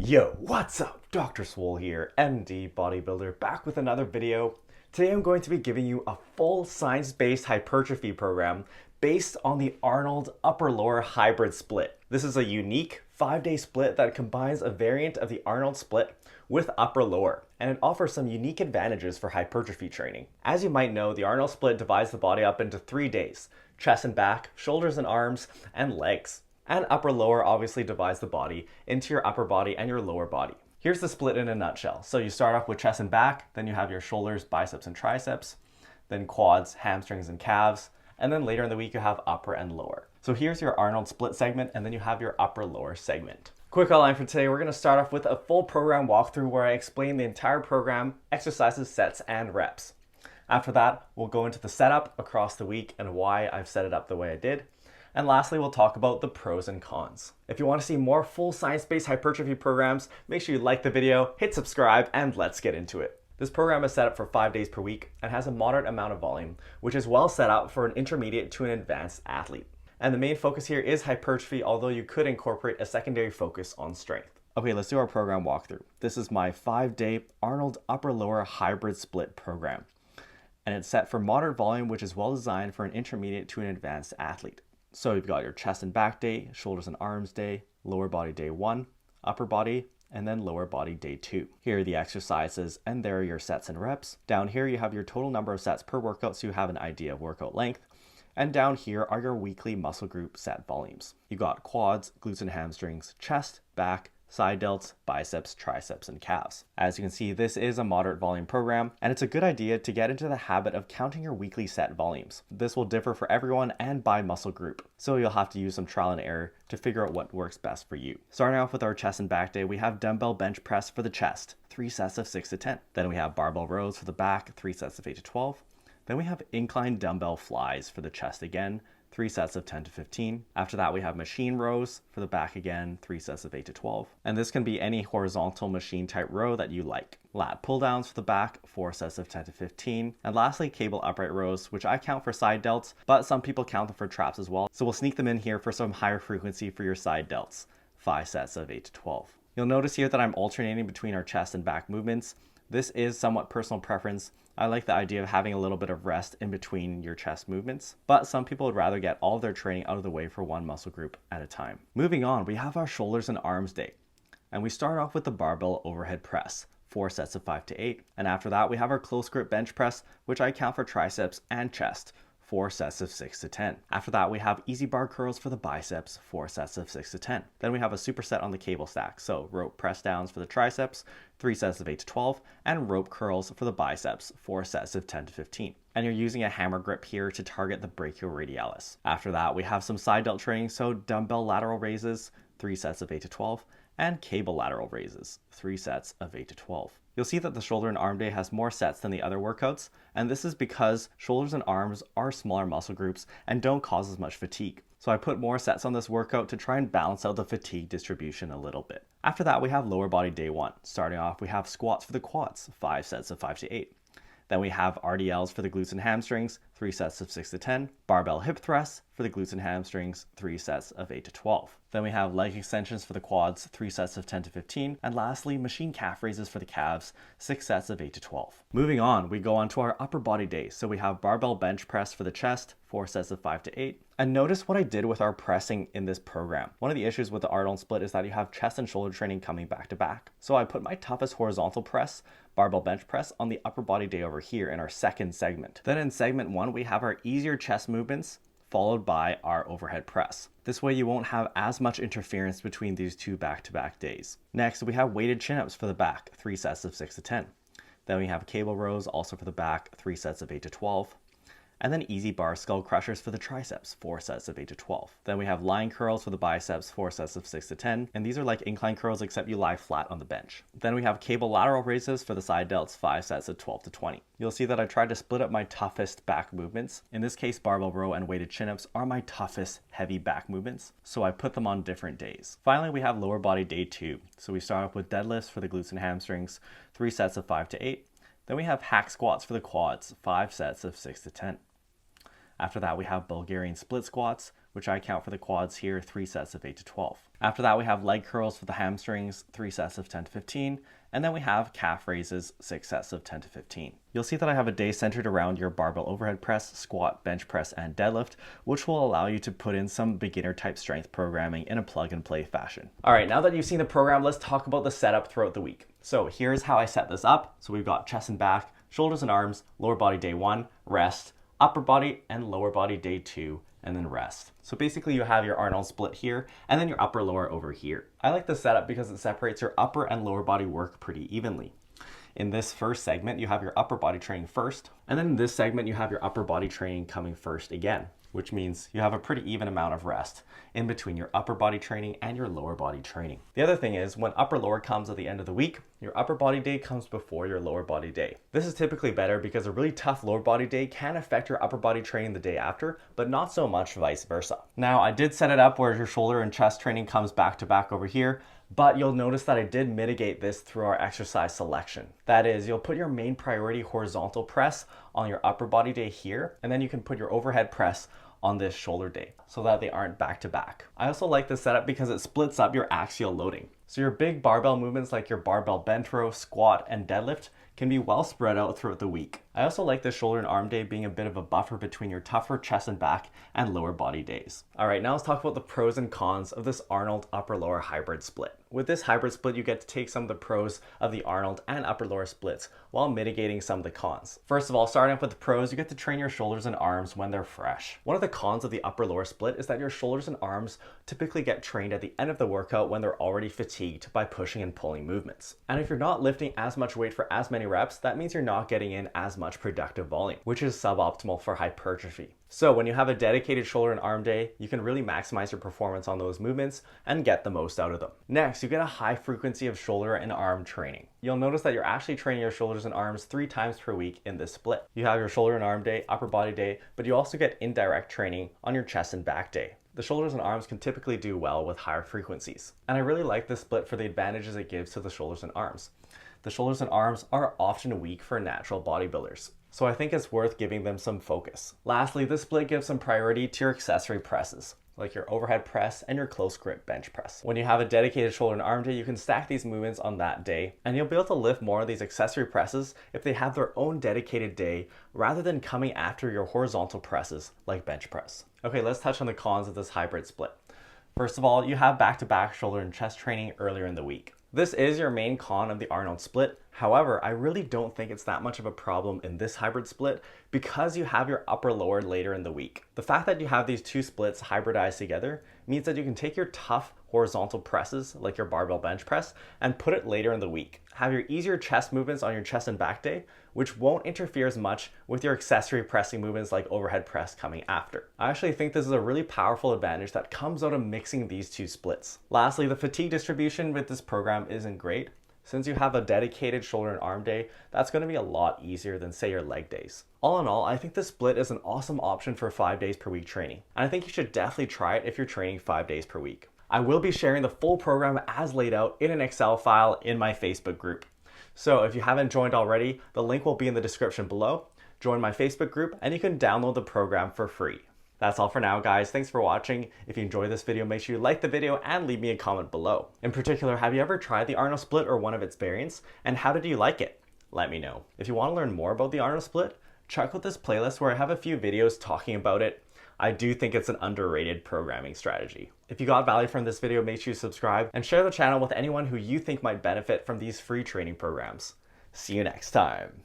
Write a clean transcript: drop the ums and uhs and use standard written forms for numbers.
Yo, what's up? Dr. Swole here, MD bodybuilder, back with another video. Today I'm going to be giving you a full science-based hypertrophy program based on the Arnold upper-lower hybrid split. This is a unique 5-day split that combines a variant of the Arnold split with upper-lower, and it offers some unique advantages for hypertrophy training. As you might know, the Arnold split divides the body up into 3 days: chest and back, shoulders and arms, and legs. And upper-lower obviously divides the body into your upper body and your lower body. Here's the split in a nutshell. So you start off with chest and back, then you have your shoulders, biceps, and triceps, then quads, hamstrings, and calves, and then later in the week you have upper and lower. So here's your Arnold split segment, and then you have your upper-lower segment. Quick outline for today, we're going to start off with a full program walkthrough where I explain the entire program, exercises, sets, and reps. After that, we'll go into the setup across the week and why I've set it up the way I did. And lastly, we'll talk about the pros and cons. If you want to see more full science-based hypertrophy programs, make sure you like the video, hit subscribe, and let's get into it. This program is set up for 5 days per week and has a moderate amount of volume, which is well set up for an intermediate to an advanced athlete. And the main focus here is hypertrophy, although you could incorporate a secondary focus on strength. Okay, let's do our program walkthrough. This is my 5-day Arnold upper-lower hybrid split program. And it's set for moderate volume, which is well designed for an intermediate to an advanced athlete. So you've got your chest and back day, shoulders and arms day, lower body day 1, upper body, and then lower body day 2. Here are the exercises, and there are your sets and reps. Down here you have your total number of sets per workout, so you have an idea of workout length. And down here are your weekly muscle group set volumes. You got quads, glutes and hamstrings, chest, back, side delts, biceps, triceps, and calves. As you can see, this is a moderate volume program, and it's a good idea to get into the habit of counting your weekly set volumes. This will differ for everyone and by muscle group, so you'll have to use some trial and error to figure out what works best for you. Starting off with our chest and back day, we have dumbbell bench press for the chest, 3 sets of 6 to 10. Then we have barbell rows for the back, 3 sets of 8 to 12. Then we have incline dumbbell flies for the chest again, 3 sets of 10 to 15. After that, we have machine rows for the back again, 3 sets of 8 to 12. And this can be any horizontal machine type row that you like. Lat pull downs for the back, 4 sets of 10 to 15. And lastly, cable upright rows, which I count for side delts, but some people count them for traps as well. So we'll sneak them in here for some higher frequency for your side delts, 5 sets of 8 to 12. You'll notice here that I'm alternating between our chest and back movements. This is somewhat personal preference. I like the idea of having a little bit of rest in between your chest movements, but some people would rather get all of their training out of the way for one muscle group at a time. Moving on, we have our shoulders and arms day. And we start off with the barbell overhead press, 4 sets of 5 to 8. And after that, we have our close grip bench press, which I count for triceps and chest, 4 sets of 6 to 10. After that, we have easy bar curls for the biceps, 4 sets of 6 to 10. Then we have a superset on the cable stack. So rope press downs for the triceps, 3 sets of 8 to 12, and rope curls for the biceps, 4 sets of 10 to 15. And you're using a hammer grip here to target the brachioradialis. After that, we have some side delt training. So dumbbell lateral raises, 3 sets of 8 to 12, and cable lateral raises, 3 sets of 8 to 12. You'll see that the shoulder and arm day has more sets than the other workouts, and this is because shoulders and arms are smaller muscle groups and don't cause as much fatigue. So I put more sets on this workout to try and balance out the fatigue distribution a little bit. After that, we have lower body day 1. Starting off, we have squats for the quads, 5 sets of 5 to 8. Then we have RDLs for the glutes and hamstrings, 3 sets of 6 to 10. Barbell hip thrusts for the glutes and hamstrings, 3 sets of 8 to 12. Then we have leg extensions for the quads, 3 sets of 10 to 15. And lastly, machine calf raises for the calves, 6 sets of 8 to 12. Moving on, we go on to our upper body day. So we have barbell bench press for the chest, 4 sets of 5 to 8. And notice what I did with our pressing in this program. One of the issues with the Arnold split is that you have chest and shoulder training coming back to back. So I put my toughest horizontal press, barbell bench press, on the upper body day over here in our second segment. Then in segment 1, we have our easier chest movements, followed by our overhead press. This way you won't have as much interference between these two back-to-back days. Next, we have weighted chin-ups for the back, 3 sets of 6 to 10. Then we have cable rows also for the back, 3 sets of 8 to 12. And then easy bar skull crushers for the triceps, 4 sets of 8 to 12. Then we have line curls for the biceps, 4 sets of 6 to 10. And these are like incline curls except you lie flat on the bench. Then we have cable lateral raises for the side delts, 5 sets of 12 to 20. You'll see that I tried to split up my toughest back movements. In this case, barbell row and weighted chin-ups are my toughest heavy back movements, so I put them on different days. Finally, we have lower body day 2. So we start off with deadlifts for the glutes and hamstrings, 3 sets of 5 to 8. Then we have hack squats for the quads, 5 sets of 6 to 10. After that, we have Bulgarian split squats, which I count for the quads here, 3 sets of 8 to 12. After that, we have leg curls for the hamstrings, 3 sets of 10 to 15. And then we have calf raises, 6 sets of 10 to 15. You'll see that I have a day centered around your barbell overhead press, squat, bench press, and deadlift, which will allow you to put in some beginner type strength programming in a plug and play fashion. All right, now that you've seen the program, let's talk about the setup throughout the week. So here's how I set this up. So we've got chest and back, shoulders and arms, lower body day 1, rest, upper body and lower body day 2, and then rest. So basically you have your Arnold split here and then your upper lower over here. I like this setup because it separates your upper and lower body work pretty evenly. In this first segment, you have your upper body training first, and then in this segment, you have your upper body training coming first again, which means you have a pretty even amount of rest in between your upper body training and your lower body training. The other thing is when upper lower comes at the end of the week, your upper body day comes before your lower body day. This is typically better because a really tough lower body day can affect your upper body training the day after, but not so much vice versa. Now, I did set it up where your shoulder and chest training comes back to back over here, but you'll notice that I did mitigate this through our exercise selection. That is, you'll put your main priority horizontal press on your upper body day here, and then you can put your overhead press on this shoulder day so that they aren't back to back. I also like this setup because it splits up your axial loading. So your big barbell movements like your barbell bench row, squat, and deadlift can be well spread out throughout the week. I also like the shoulder and arm day being a bit of a buffer between your tougher chest and back and lower body days. All right, now let's talk about the pros and cons of this Arnold upper lower hybrid split. With this hybrid split, you get to take some of the pros of the Arnold and upper lower splits while mitigating some of the cons. First of all, starting off with the pros, you get to train your shoulders and arms when they're fresh. One of the cons of the upper lower split is that your shoulders and arms typically get trained at the end of the workout when they're already fatigued by pushing and pulling movements. And if you're not lifting as much weight for as many reps, that means you're not getting in as much productive volume, which is suboptimal for hypertrophy. So when you have a dedicated shoulder and arm day, you can really maximize your performance on those movements and get the most out of them. Next, you get a high frequency of shoulder and arm training. You'll notice that you're actually training your shoulders and arms 3 times per week in this split. You have your shoulder and arm day, upper body day, but you also get indirect training on your chest and back day. The shoulders and arms can typically do well with higher frequencies. And I really like this split for the advantages it gives to the shoulders and arms. The shoulders and arms are often weak for natural bodybuilders, so I think it's worth giving them some focus. Lastly, this split gives some priority to your accessory presses, like your overhead press and your close grip bench press. When you have a dedicated shoulder and arm day, you can stack these movements on that day, and you'll be able to lift more of these accessory presses if they have their own dedicated day rather than coming after your horizontal presses like bench press. Okay, let's touch on the cons of this hybrid split. First of all, you have back-to-back shoulder and chest training earlier in the week. This is your main con of the Arnold split. However, I really don't think it's that much of a problem in this hybrid split because you have your upper lower later in the week. The fact that you have these two splits hybridized together means that you can take your tough horizontal presses like your barbell bench press and put it later in the week. Have your easier chest movements on your chest and back day, which won't interfere as much with your accessory pressing movements like overhead press coming after. I actually think this is a really powerful advantage that comes out of mixing these two splits. Lastly, the fatigue distribution with this program isn't great. Since you have a dedicated shoulder and arm day, that's going to be a lot easier than say your leg days. All in all, I think this split is an awesome option for 5 days per week training. And I think you should definitely try it if you're training 5 days per week. I will be sharing the full program as laid out in an Excel file in my Facebook group. So if you haven't joined already, the link will be in the description below. Join my Facebook group and you can download the program for free. That's all for now, guys. Thanks for watching. If you enjoyed this video, make sure you like the video and leave me a comment below. In particular, have you ever tried the Arnold split or one of its variants? And how did you like it? Let me know. If you want to learn more about the Arnold split, check out this playlist where I have a few videos talking about it. I do think it's an underrated programming strategy. If you got value from this video, make sure you subscribe and share the channel with anyone who you think might benefit from these free training programs. See you next time.